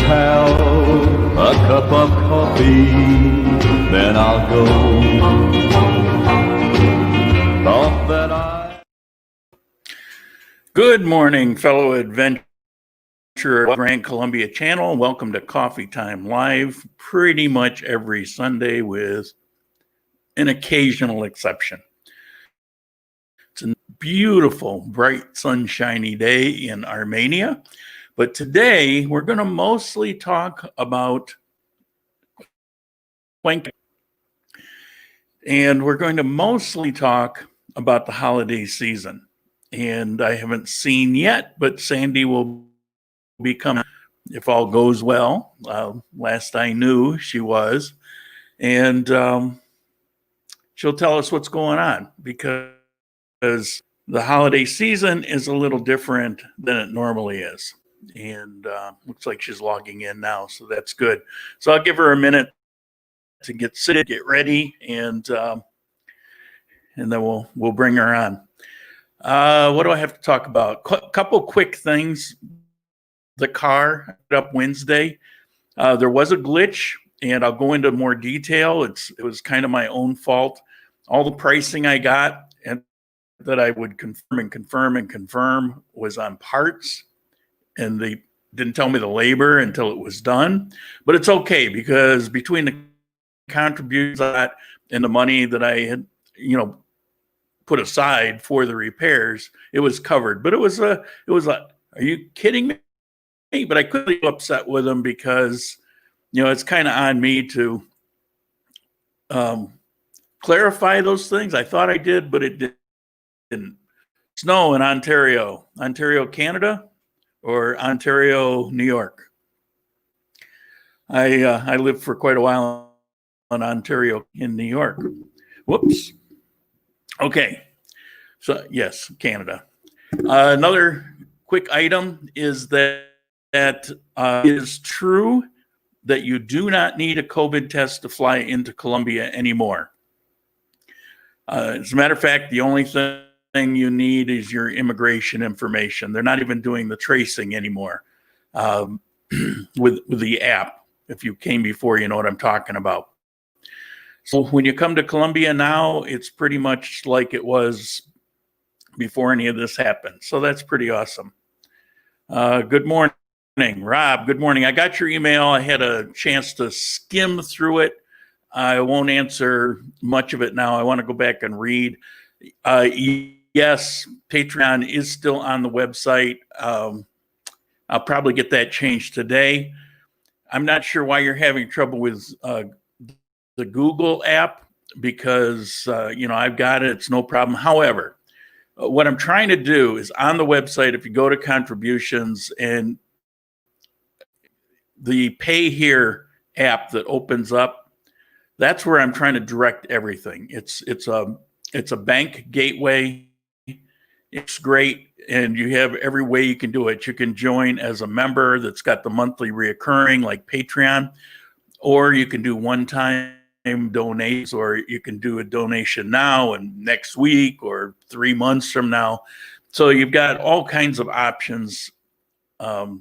have a cup of coffee, then I'll go. Thought that Good morning, fellow adventurer Grand Columbia channel. Welcome to Coffee Time Live, pretty much every Sunday with an occasional exception. It's a beautiful, bright, sunshiny day in Armenia, but today we're going to mostly talk about Cuenca, and we're going to mostly talk about the holiday season. And I haven't seen yet, but Sandy will be coming if all goes well. Last I knew, she was. And she'll tell us what's going on because the holiday season is a little different than it normally is. And looks like she's logging in now, so that's good. So I'll give her a minute to get seated, get ready, and then we'll bring her on. What do I have to talk about? Couple quick things. The car up Wednesday. There was a glitch, and I'll go into more detail. It was kind of my own fault. All the pricing I got and that I would confirm was on parts, and they didn't tell me the labor until it was done. But it's okay because between the contributions and the money that I had, put aside for the repairs, it was covered. But it was like, are you kidding me? But I couldn't be upset with them because, it's kind of on me to clarify those things. I thought I did, but it didn't. Snow in Ontario, Canada, or Ontario, New York. I lived for quite a while in Ontario, in New York. Whoops. Okay, so yes, Canada. Another quick item is that it is true that you do not need a COVID test to fly into Colombia anymore. As a matter of fact, the only thing you need is your immigration information. They're not even doing the tracing anymore with the app. If you came before, you know what I'm talking about. So when you come to Colombia now, it's pretty much like it was before any of this happened. So that's pretty awesome. Good morning, Rob. Good morning. I got your email. I had a chance to skim through it. I won't answer much of it now. I want to go back and read. Yes, Patreon is still on the website. I'll probably get that changed today. I'm not sure why you're having trouble with the Google app because, I've got it. It's no problem. However, what I'm trying to do is on the website, if you go to contributions and the Pay Here app that opens up, that's where I'm trying to direct everything. It's a bank gateway. It's great. And you have every way you can do it. You can join as a member that's got the monthly reoccurring like Patreon, or you can do one-time donations, or you can do a donation now and next week or 3 months from now. So you've got all kinds of options for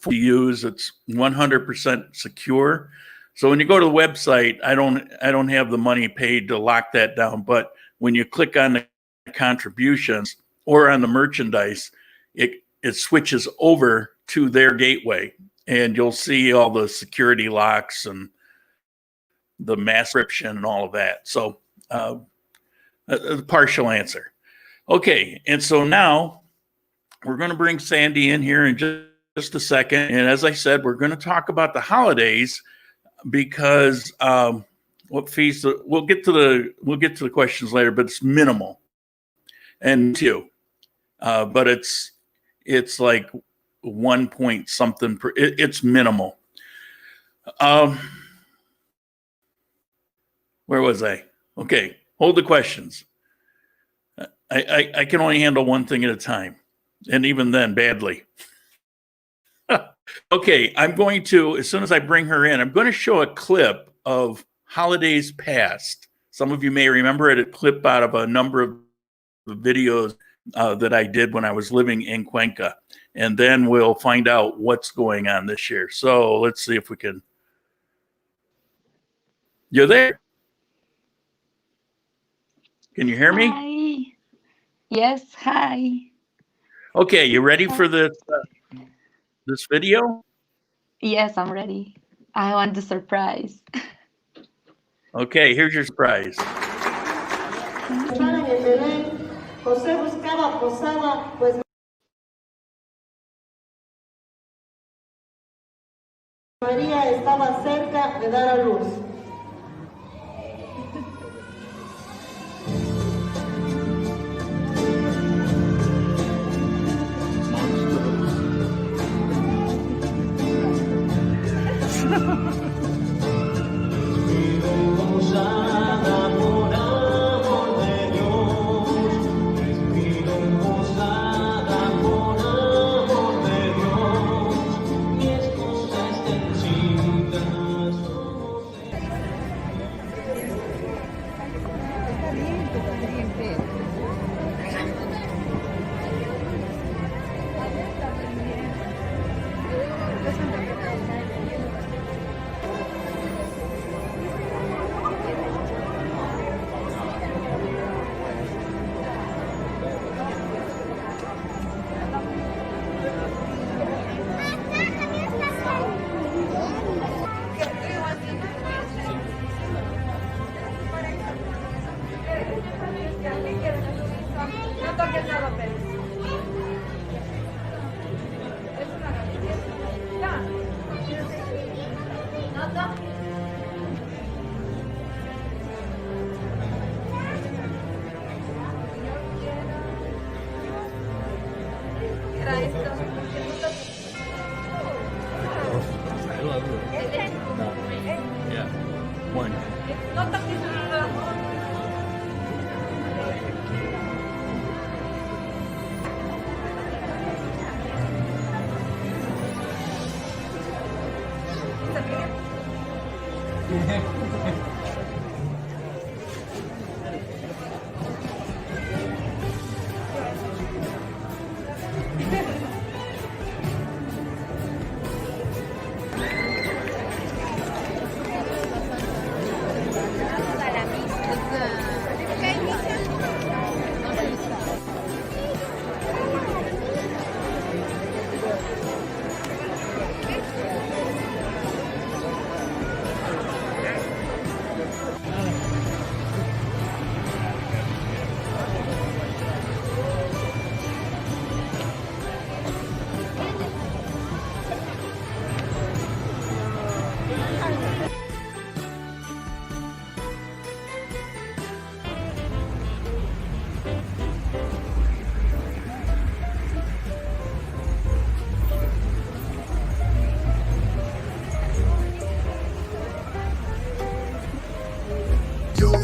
you to use. It's 100% secure. So when you go to the website, I don't have the money paid to lock that down. But when you click on the contributions or on the merchandise, it switches over to their gateway, and you'll see all the security locks and the mass encryption and all of that. So a partial answer. Okay, and so now we're going to bring Sandy in here in just a second. And as I said, we're going to talk about the holidays because what fees? We'll get to the questions later, but it's minimal. And two, but it's like 1 point something per. It's minimal. Where was I? Okay, hold the questions. I can only handle one thing at a time, and even then badly. Okay, I'm going to, as soon as I bring her in, I'm going to show a clip of holidays past. Some of you may remember it, a clip out of a number of videos that I did when I was living in Cuenca. and then we'll find out what's going on this year. So let's see if we can. You're there? Can you hear me? Hi. Yes, hi. Okay, you ready for this video? Yes, I'm ready. I want the surprise. Okay, here's your surprise. José buscaba posada, pues María estaba cerca de dar a luz.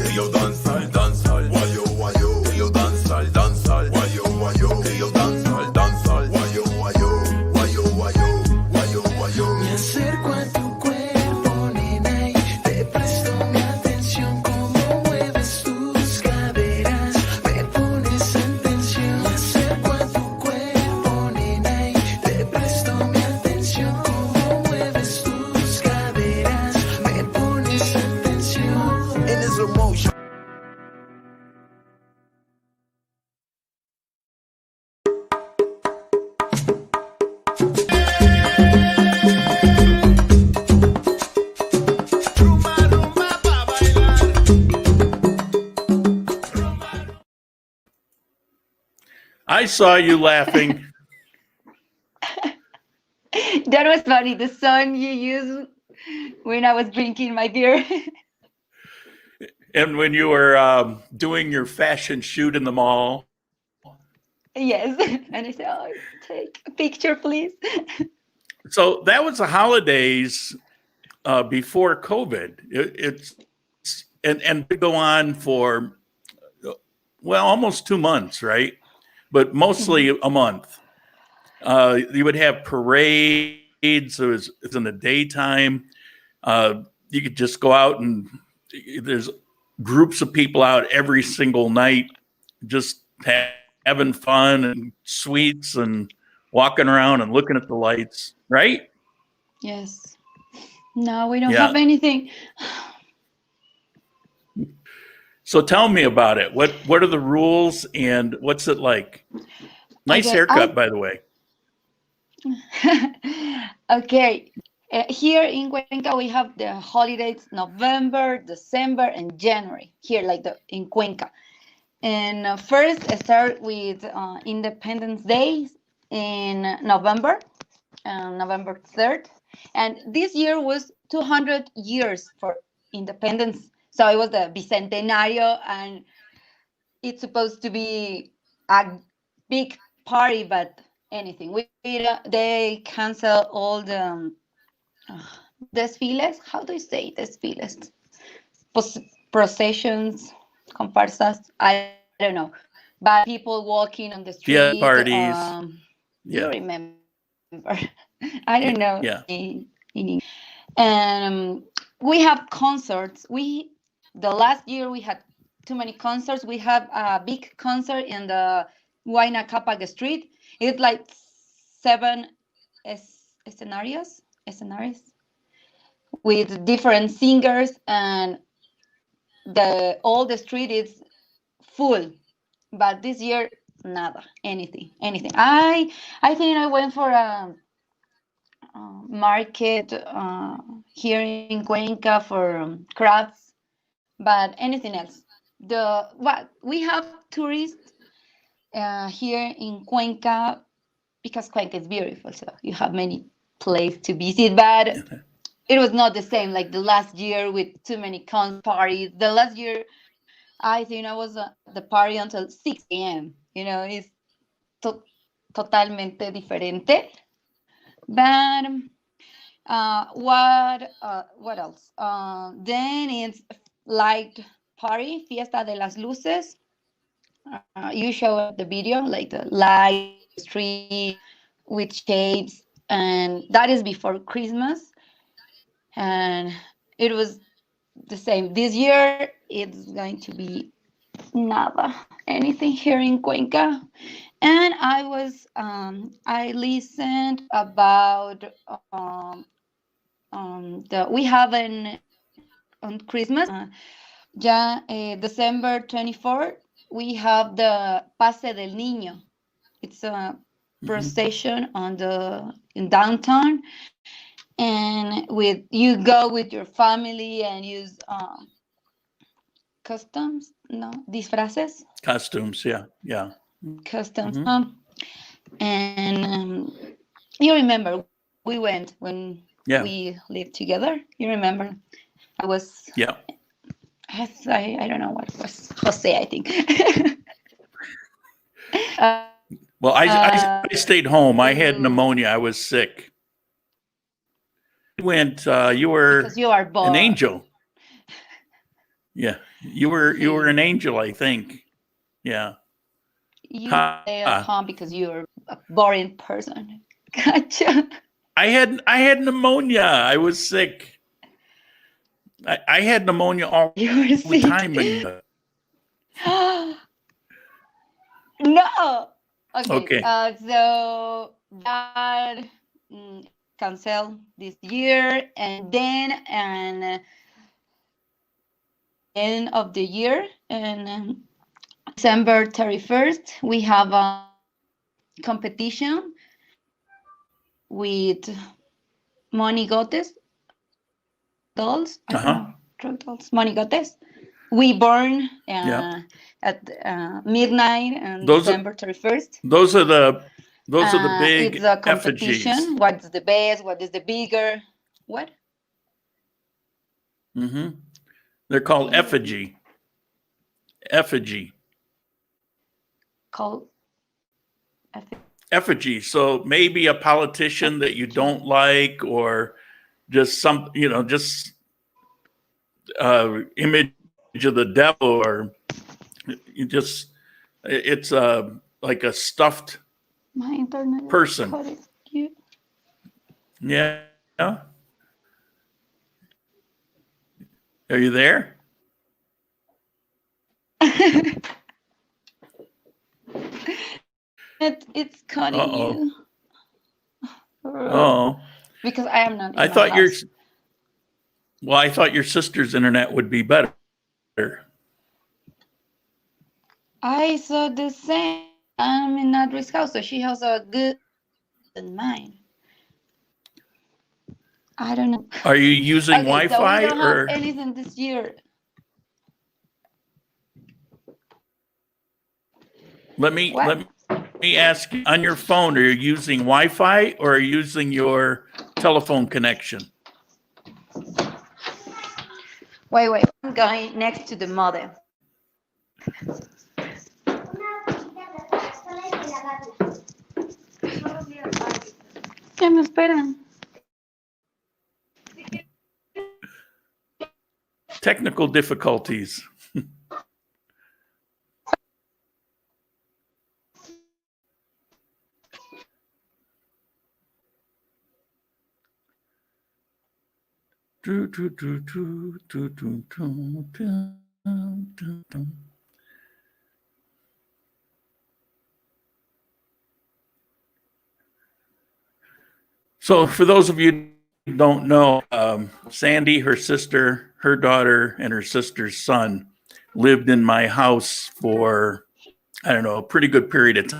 Trio dancehall, dancehall, wayo, wayo. Trio dancehall, dancehall, wayo, wayo. Trio dancehall, dancehall, wayo, wayo. Wayo, wayo, wayo, wayo. Me acerco a tu cuerpo, nena, y te presto mi atención. Cómo mueves tus caderas, me pones en tensión. Me acerco a tu cuerpo, nena, y te presto mi atención. Cómo mueves tus caderas, me pones en tensión. In his emotion. I saw you laughing. That was funny. The song you used when I was drinking my beer. And when you were doing your fashion shoot in the mall. Yes. And I said, oh, take a picture, please. So that was the holidays before COVID. It's and to go on for, well, almost 2 months, right? But mostly a month. You would have parades. It was in the daytime. You could just go out and there's groups of people out every single night, just having fun and sweets and walking around and looking at the lights, right? Yes. No, we don't Yeah. have anything. So tell me about it. What are the rules and what's it like? Nice Okay, haircut, by the way. Okay. Here in Cuenca, we have the holidays November, December, and January. Here, like in Cuenca. And first, I start with Independence Day in November, November 3rd. And this year was 200 years for independence. So it was the Bicentenario, and it's supposed to be a big party, but anything. They cancel all the desfiles. How do you say desfiles? Processions, comparsas. I don't know. But people walking on the Yeah, street. parties. You Yeah. remember? I don't know. Yeah. In English. And we have concerts. The last year we had too many concerts. We have a big concert in the Huayna Capac Street. It's like 7 scenarios with different singers, and all the street is full. But this year, nada, anything. I think I went for a market here in Cuenca for crafts, but anything else. We have tourists here in Cuenca because Cuenca is beautiful, so you have many places to visit, but it was not the same like the last year with too many parties. The last year, I think I was at the party until 6 a.m. It's totalmente diferente. But what else? Then it's light party, Fiesta de las Luces. You show the video, like the light street with shapes, and that is before Christmas. And it was the same. This year, it's going to be nada, anything here in Cuenca. And I listened about we have on Christmas, December 24th, we have the Pase del Niño. It's a procession in downtown, and you go with your family and use disfraces. Costumes, yeah. Customs. And you remember we went when we lived together. You remember? I was. Yeah. I don't know what was Jose, I think. Well, I stayed home. I had pneumonia. I was sick. You went. You were. Because you are born. An angel. Yeah, you were an angel, I think. Yeah. You stay at home because you're a boring person. Gotcha. I had pneumonia. I was sick. I had pneumonia all the time. No. Okay. So that cancel this year, and then end of the year, and December 31st, we have a competition with monigotes dolls. Drug dolls, monigotes. We burn at midnight on December 31st. Those are the big it's a competition. effigies. What's the best? What is the bigger? What? They're called effigy. Called effigy. So maybe a politician that you don't like, or just some, just image of the devil, or it's like a stuffed my internet person. Yeah. Are you there? It's cutting you. Oh, because I am not in I my thought house. I thought your sister's internet would be better. I saw the same. I'm in Adri's house, so she has a good than mine. I don't know. Are you using Okay, so we Wi-Fi don't have or anything this year. let me What? ask you, on your phone, are you using Wi-Fi or are you using your telephone connection? Wait. I'm going next to the modem. Ya me esperan. Technical difficulties. So for those of you who don't know, Sandy, her sister, her daughter, and her sister's son lived in my house for, I don't know, a pretty good period of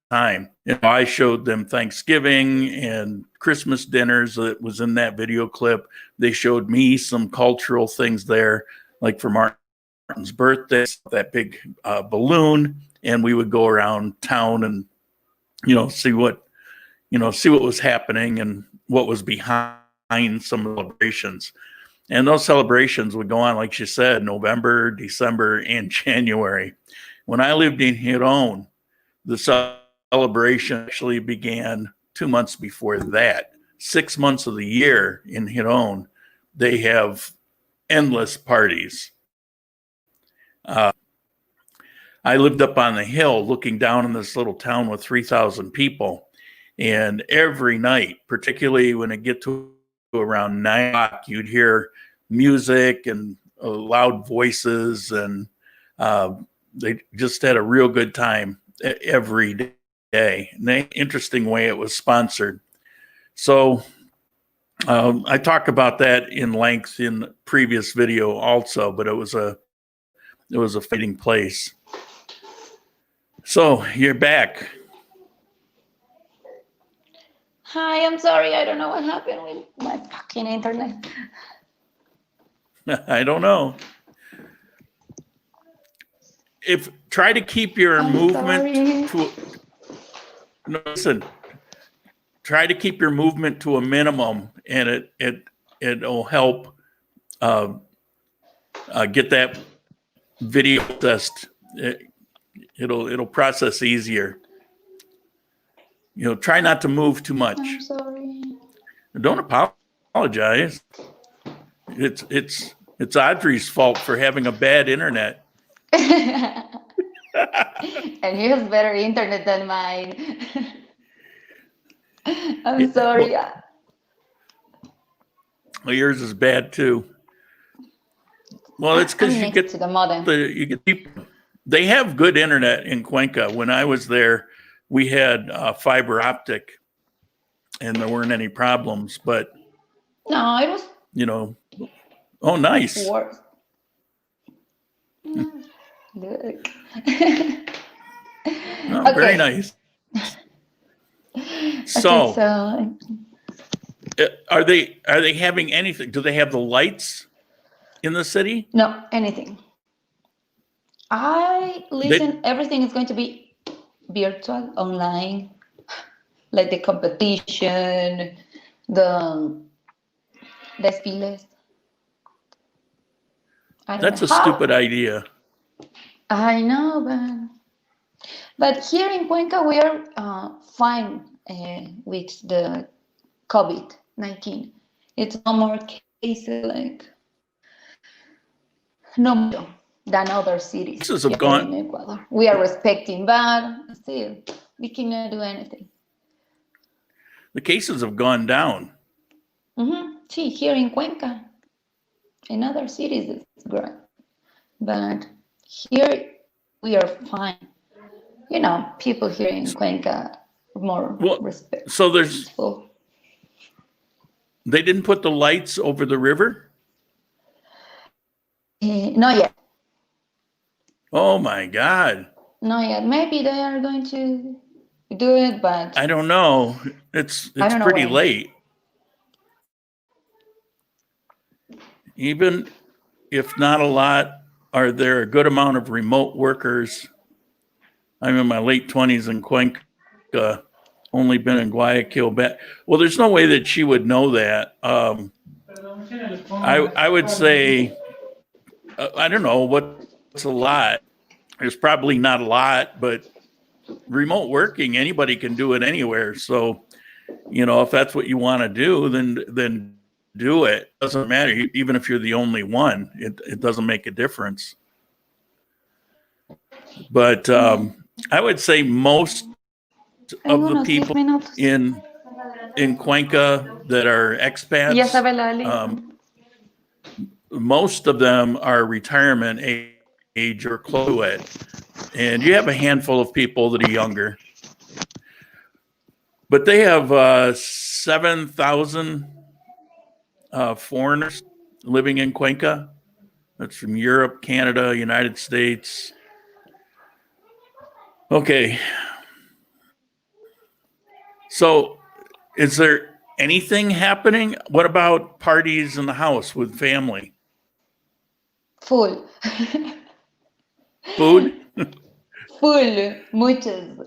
time. You know, I showed them Thanksgiving and Christmas dinners that was in that video clip. They showed me some cultural things there, like for Martin's birthday, that big balloon, and we would go around town and, see what was happening and what was behind some celebrations. And those celebrations would go on, like she said, November, December, and January. When I lived in Giron, the celebration actually began 2 months before that. 6 months of the year in Giron, they have endless parties. I lived up on the hill looking down in this little town with 3,000 people. And every night, particularly when it get to around 9 o'clock, you'd hear music and loud voices, and they just had a real good time every day. And the interesting way it was sponsored. So I talk about that in length in the previous video also, but it was a fitting place. So you're back. Hi, I'm sorry. I don't know what happened with my fucking internet. I don't know. Try to keep your I'm movement sorry. listen. Try to keep your movement to a minimum, and it'll help get that video processed. It'll process easier. Try not to move too much. I'm sorry. Don't apologize. It's Audrey's fault for having a bad internet. And he has better internet than mine. I'm sorry. Well, yours is bad too. Well, it's because you get to the modem. They have good internet in Cuenca. When I was there, we had fiber optic, and there weren't any problems. But No, it was oh, nice. worse. Look. Oh, very nice. So, are they having anything? Do they have the lights in the city? No, anything. I listen. Everything is going to be virtual, online, like the competition, the desfiles. That's a stupid idea. I know, but here in Cuenca we are fine with the COVID-19. It's no more cases like no more than other cities. Cases have gone. In Ecuador. We are respecting, but still we cannot do anything. The cases have gone down. See, here in Cuenca, in other cities it's great, but here we are fine. People here in Cuenca are more respectful. So there's They didn't put the lights over the river? Not yet. Oh my God. Not yet. Maybe they are going to do it, but I don't know. It's don't know pretty when. late. Even if not a lot, are there a good amount of remote workers? I'm in my late 20s in Cuenca, only been in Guayaquil. Well, there's no way that she would know that. I would say, I don't know, what's a lot? There's probably not a lot, but remote working, anybody can do it anywhere. So, if that's what you want to do, then do it. Doesn't matter. Even if you're the only one, it doesn't make a difference. But I would say most of the people in Cuenca that are expats, most of them are retirement age or close to it. And you have a handful of people that are younger. But they have 7,000 foreigners living in Cuenca. That's from Europe, Canada, United States. Okay. So is there anything happening? What about parties in the house with family? Full. Food? Full. Muchos.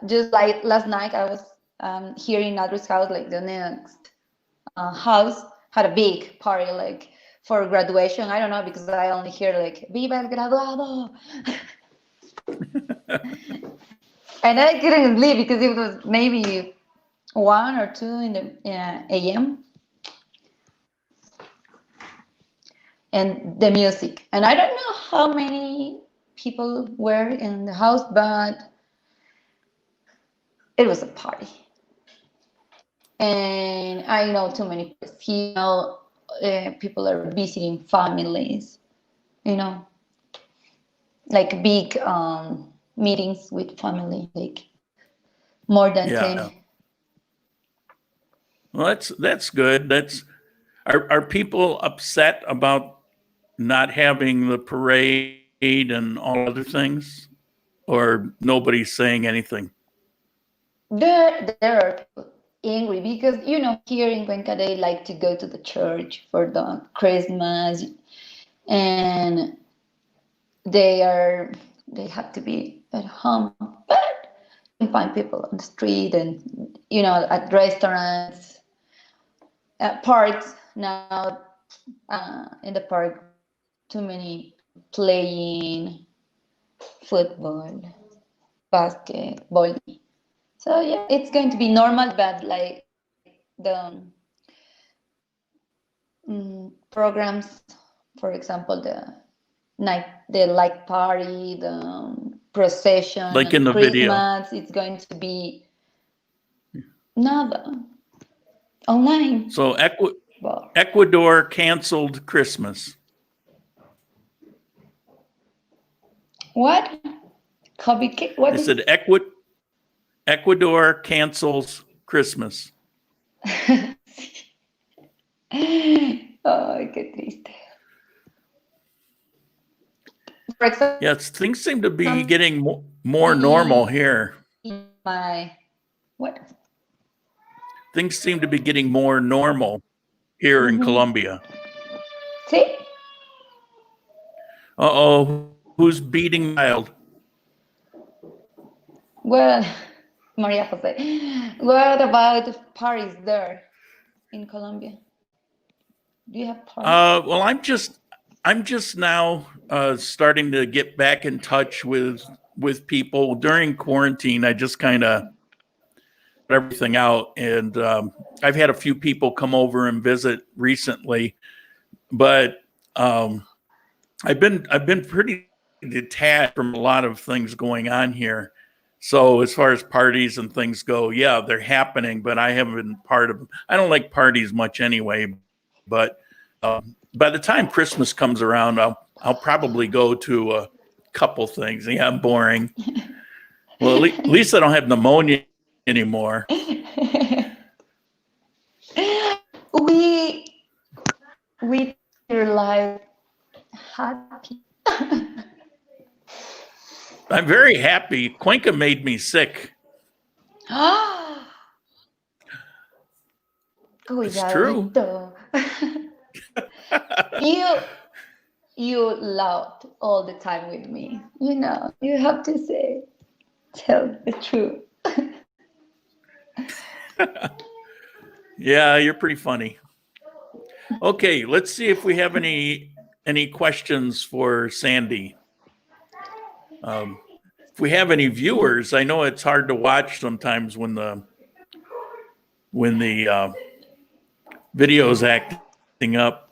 Just like last night, I was here in Adri's house, like the next house had a big party, like for graduation. I don't know, because I only hear like Viva el graduado. And I couldn't sleep because it was maybe 1 or 2 in the a.m. And the music. And I don't know how many people were in the house, but it was a party. And I know too many people, people are visiting families, like big meetings with family, like more than 10. Well, that's good. Are people upset about not having the parade and all other things, or nobody's saying anything? There are people angry because here in Cuenca they like to go to the church for the Christmas, and they have to be at home, but you can find people on the street and at restaurants, at parks. Now in the park, too many playing football, basketball. So yeah, it's going to be normal, but like the programs, for example, the light party, the procession, like in the Christmas, video, it's going to be nada online. So Ecuador canceled Christmas. What? What? I said Ecuador cancels Christmas. Oh, qué triste. For example, Yes, things seem to be getting more normal here. What? Things seem to be getting more normal here in Colombia. See? Uh-oh, who's beating child? Well, Maria Jose, what about parties there in Colombia? Do you have parties? Well, I'm just now starting to get back in touch with people. During quarantine, I just kind of put everything out, and I've had a few people come over and visit recently, but I've been pretty detached from a lot of things going on here. So as far as parties and things go, yeah, they're happening, but I haven't been part of them. I don't like parties much anyway, but by the time Christmas comes around, I'll probably go to a couple things. Yeah, I'm boring. Well, at least I don't have pneumonia anymore. We your life happy. I'm very happy. Cuenca made me sick. It's true. Cuidadito. You laughed all the time with me. You know, you have to tell the truth. Yeah, you're pretty funny. Okay, let's see if we have any questions for Sandy. If we have any viewers, I know it's hard to watch sometimes when the video is acting up.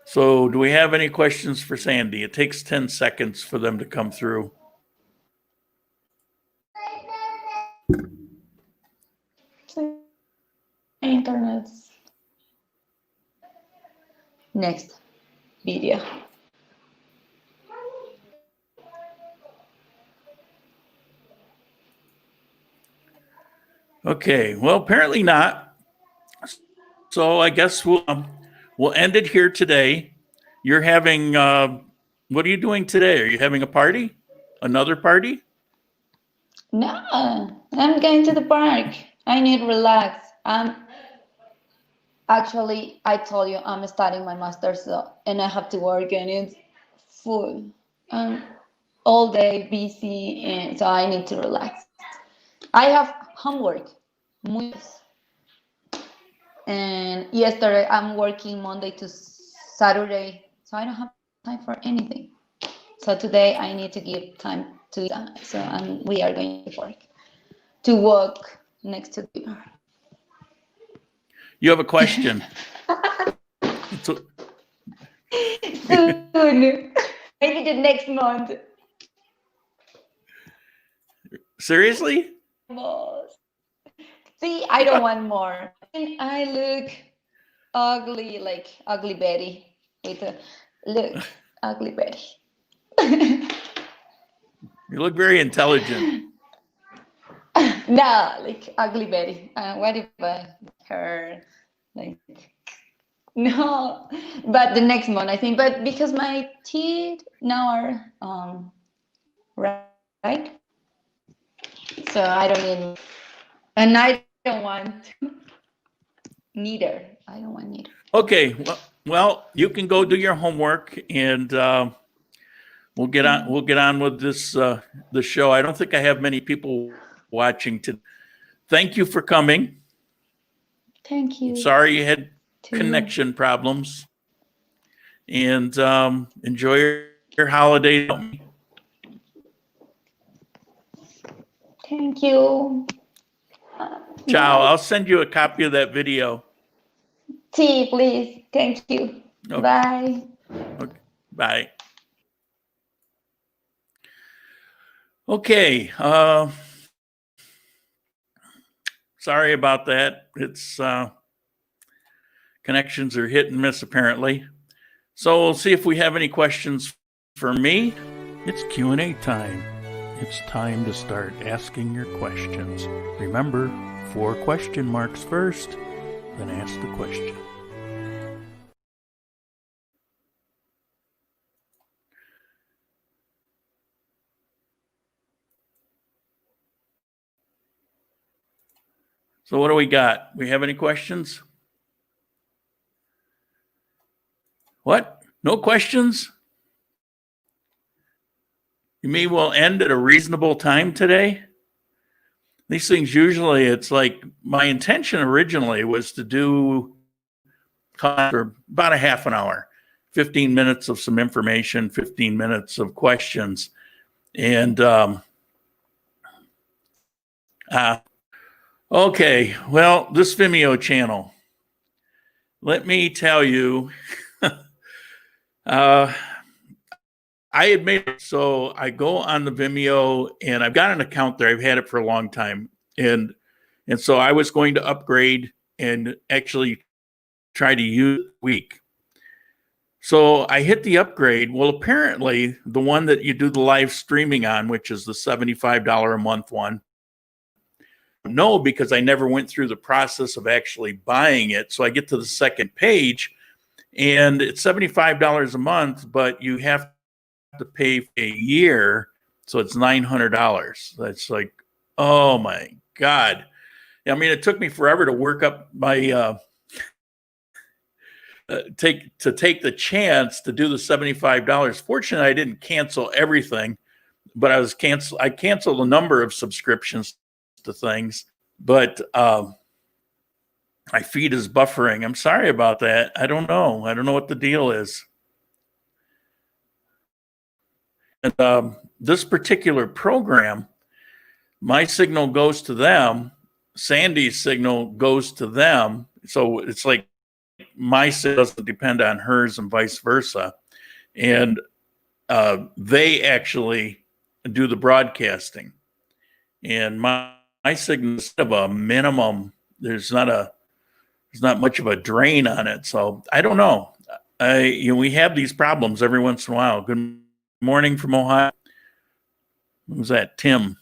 So do we have any questions for Sandy? It takes 10 seconds for them to come through. Internet. Next video. Okay, well, apparently not. So I guess we'll end it here today. You're having, what are you doing today? Are you having a party? Another party? No, I'm going to the park. I need to relax. Actually, I told you I'm studying my master's, and I have to work, and it's full. All day busy, and so I need to relax. I have homework, muchos. And yesterday I'm working Monday to Saturday, so I don't have time for anything. So today I need to give time to that. So we are going to walk next to the river. You have a question. Soon, maybe the next month. Seriously? See, I don't want more. And I look ugly, like ugly Betty. Look, ugly Betty. You look very intelligent. No, like ugly Betty. What if her, like, no, but the next month I think. But because my teeth now are right, so I don't need, and I don't want neither. I don't want neither. Okay, well, you can go do your homework, and we'll get on with this the show. I don't think I have many people watching today. Thank you for coming. Thank you. Sorry you had connection problems, and enjoy your holiday. Thank you. Ciao. I'll send you a copy of that video. Tea, please. Thank you. Okay. Bye. Okay. Bye. Okay. Sorry about that. It's connections are hit and miss apparently. So we'll see if we have any questions for me. It's Q&A time. It's time to start asking your questions. Remember, 4 question marks first, then ask the question. So what do we got? We have any questions? What? No questions? You mean we'll end at a reasonable time today? These things usually, it's like my intention originally was to do for about a half an hour, 15 minutes of some information, 15 minutes of questions. And okay, well, this Vimeo channel, let me tell you, I had made it, so I go on the Vimeo, and I've got an account there. I've had it for a long time, and so I was going to upgrade and actually try to use it week. So I hit the upgrade. Well, apparently the one that you do the live streaming on, which is the $75 a month one, know because I never went through the process of actually buying it. So I get to the second page and it's $75 a month, but you have to pay for a year. So it's $900. That's like, oh my God. I mean, it took me forever to work up my, take the chance to do the $75. Fortunately, I didn't cancel everything, but I canceled a number of subscriptions to things, but my feed is buffering. I'm sorry about that. I don't know what the deal is. And this particular program, my signal goes to them, Sandy's signal goes to them. So it's like my signal doesn't depend on hers and vice versa. And they actually do the broadcasting. And my signal is of a minimum. There's not much of a drain on it. So I don't know. We have these problems every once in a while. Good morning from Ohio. What was that? Tim.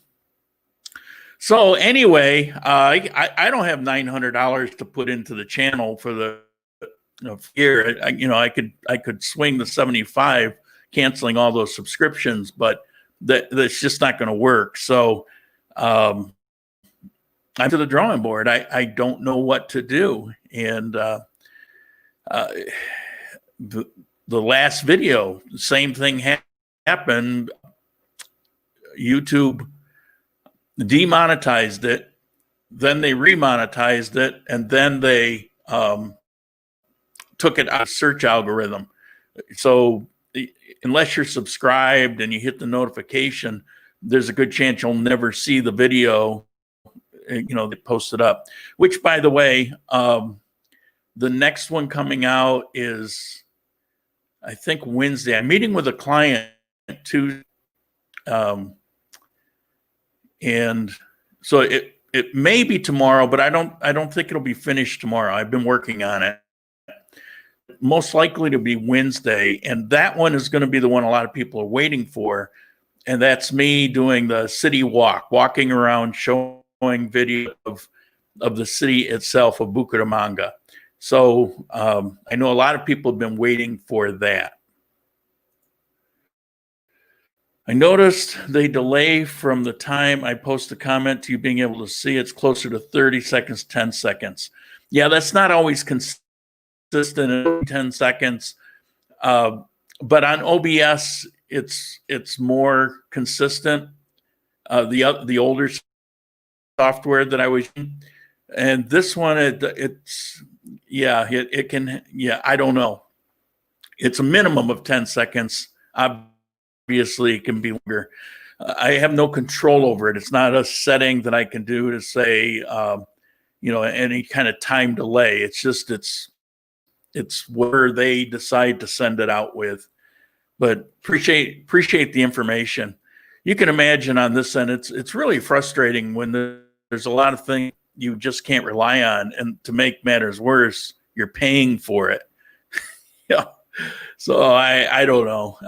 So anyway, I don't have $900 to put into the channel for the year. I could swing the 75, canceling all those subscriptions, but that's just not going to work. So I'm to the drawing board. I don't know what to do. And the last video, the same thing happened. YouTube demonetized it, then they remonetized it, and then they took it out of search algorithm. So unless you're subscribed and you hit the notification, there's a good chance you'll never see the video, that posted up. Which, by the way, the next one coming out is, I think, Wednesday. I'm meeting with a client Tuesday. And so it may be tomorrow, but I don't think it'll be finished tomorrow. I've been working on it. Most likely to be Wednesday, and that one is going to be the one a lot of people are waiting for, and that's me doing the city walk, walking around, showing video of the city itself of Bucaramanga. So I know a lot of people have been waiting for that. I noticed they delay from the time I post a comment to you being able to see. It's closer to 30 seconds, 10 seconds. Yeah, that's not always consistent in 10 seconds. But on OBS, it's more consistent. The older software that I was using. And this one, it can, I don't know. It's a minimum of 10 seconds. Obviously, it can be longer. I have no control over it. It's not a setting that I can do to say, any kind of time delay. It's just, it's where they decide to send it out with. But appreciate the information. You can imagine on this end, it's really frustrating when there's a lot of things you just can't rely on, and to make matters worse, you're paying for it. So I don't know.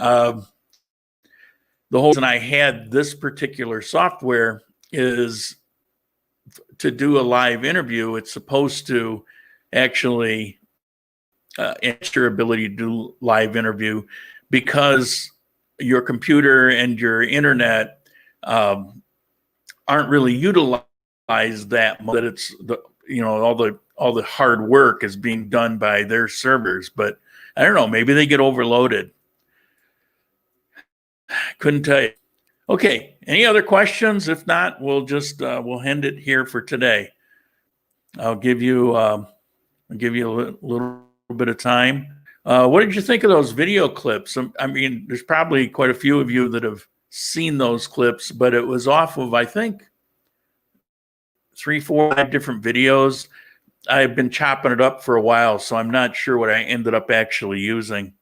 The whole reason I had this particular software is to do a live interview. It's supposed to actually enhance your ability to do live interview, because your computer and your internet aren't really utilized that much. That it's all the hard work is being done by their servers. But I don't know, maybe they get overloaded. Couldn't tell you. Okay, any other questions? If not, we'll just we'll end it here for today. I'll give you a little bit of time. What did you think of those video clips? I mean, there's probably quite a few of you that have seen those clips, but it was off of, I think, 3, 4, 5 different videos. I've been chopping it up for a while, so I'm not sure what I ended up actually using.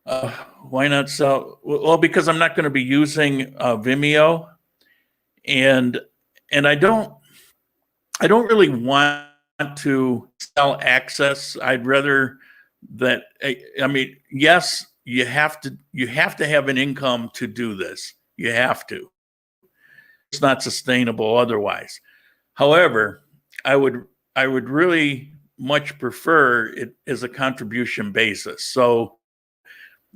Why not sell? Well, because I'm not going to be using Vimeo, and I don't really want to sell access. I'd rather that. I mean, yes, you have to have an income to do this. You have to. not sustainable otherwise. However, I would really much prefer it as a contribution basis. So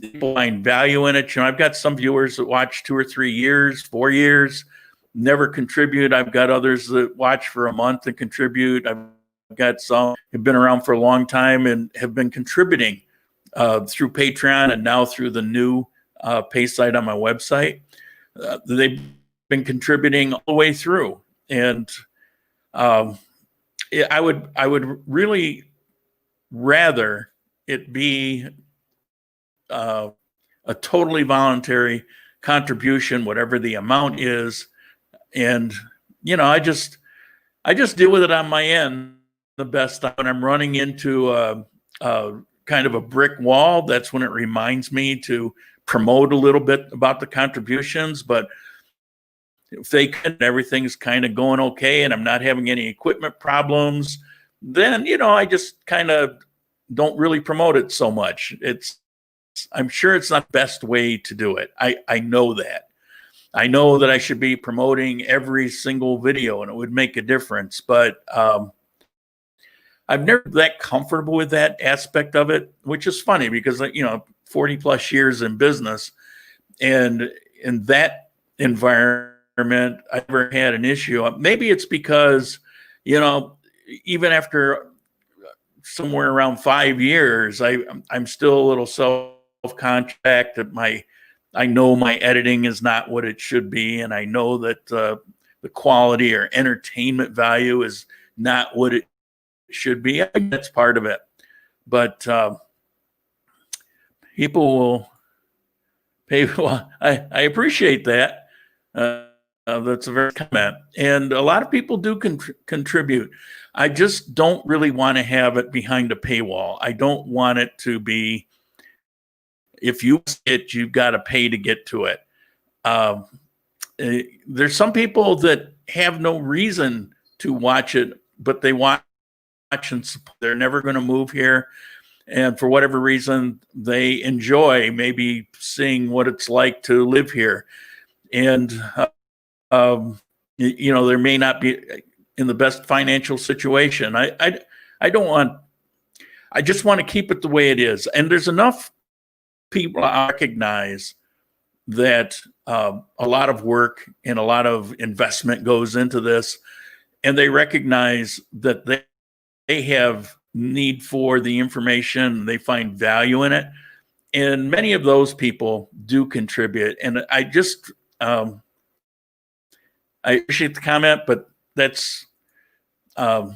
people find value in it. You know, I've got some viewers that watch 2 or 3 years, 4 years, never contribute. I've got others that watch for a month and contribute. I've got some who've been around for a long time and have been contributing through Patreon and now through the new pay site on my website. They've been contributing all the way through. And I would really rather it be a totally voluntary contribution, whatever the amount is. And, you know, I just deal with it on my end the best. When I'm running into a kind of a brick wall, that's when it reminds me to promote a little bit about the contributions. But if everything's kind of going okay and I'm not having any equipment problems, then, you know, I just kind of don't really promote it so much. I'm sure it's not the best way to do it. I know that. I know that I should be promoting every single video and it would make a difference, but I've never been that comfortable with that aspect of it, which is funny because, you know, 40 plus years in business, and in that environment, I never had an issue. Maybe it's because, you know, even after somewhere around 5 years, I'm still a little self-conscious that I know my editing is not what it should be, and I know that the quality or entertainment value is not what it should be. I think that's part of it. But people will pay. Well, I appreciate that. That's a very comment. And a lot of people do contribute. I just don't really want to have it behind a paywall. I don't want it to be, if you see it, you've got to pay to get to it. There's some people that have no reason to watch it, but they watch and support. They're never going to move here. And for whatever reason, they enjoy maybe seeing what it's like to live here. And, you know, there may not be in the best financial situation. I just want to keep it the way it is. And there's enough people recognize that a lot of work and a lot of investment goes into this, and they recognize that they have need for the information, they find value in it, and many of those people do contribute. And I just I appreciate the comment, but that's the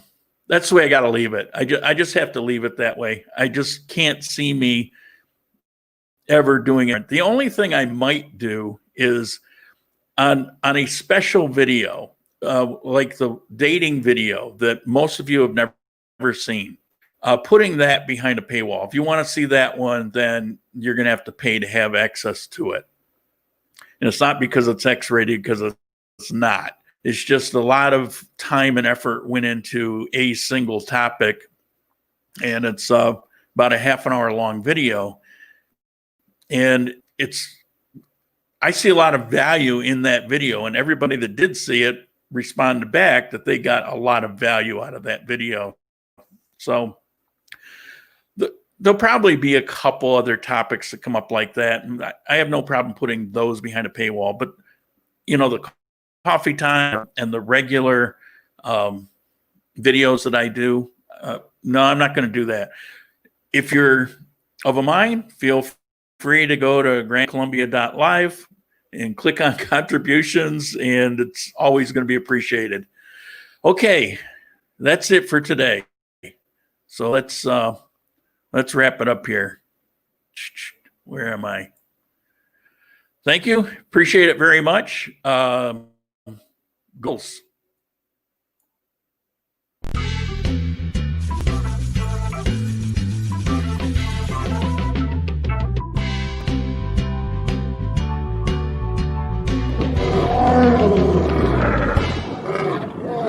way I got to leave it. I just have to leave it that way. I just can't see me ever doing it. The only thing I might do is on a special video, like the dating video that most of you have never seen, putting that behind a paywall. If you want to see that one, then you're going to have to pay to have access to it. And it's not because it's X-rated, because it's not. It's just a lot of time and effort went into a single topic, and it's about a half an hour long video. And I see a lot of value in that video, and everybody that did see it responded back that they got a lot of value out of that video. So there'll probably be a couple other topics that come up like that, and I have no problem putting those behind a paywall. But, you know, the coffee time and the regular videos that I do, no, I'm not going to do that. If you're of a mind, feel free to go to grandcolumbia.live and click on contributions, and it's always going to be appreciated. Okay, that's it for today. So let's wrap it up here. Where am I? Thank you. Appreciate it very much. Goals.